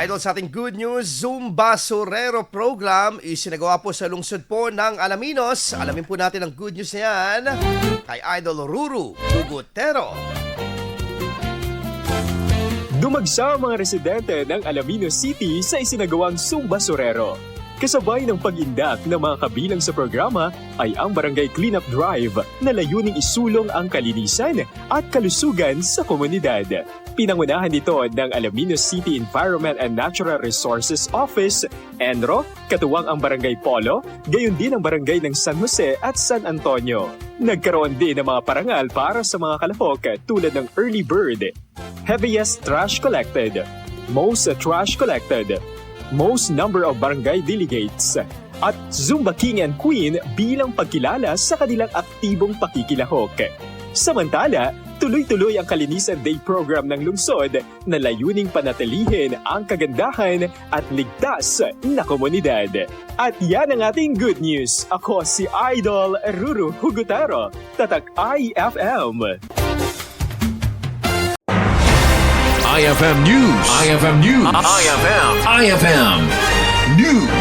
Idol, sa ating good news, Zumba Sorero program isinagawa po sa lungsod po ng Alaminos. Alamin po natin ang good news na yan kay Idol Ruru Hugutero. Dumagsa ang mga residente ng Alaminos City sa isinagawang Zumba Sorero. Kasabay ng pag-indak ng mga kabilang sa programa ay ang Barangay Cleanup Drive na layuning isulong ang kalinisan at kalusugan sa komunidad. Pinangunahan ito ng Alaminos City Environment and Natural Resources Office, ENRO, katuwang ang Barangay Polo, gayon din ang Barangay ng San Jose at San Antonio. Nagkaroon din ng mga parangal para sa mga kalahok tulad ng Early Bird, Heaviest Trash Collected, Most Trash Collected, Most Number of Barangay Delegates, at Zumba King and Queen bilang pagkilala sa kanilang aktibong pakikilahok. Samantala, tuloy-tuloy ang Kalinisan Day program ng lungsod na layuning panatilihin ang kagandahan at ligtas na komunidad. At yan ang ating good news. Ako si Idol Ruru Hugutero, Tatak IFM. IFM News. IFM News. IFM News.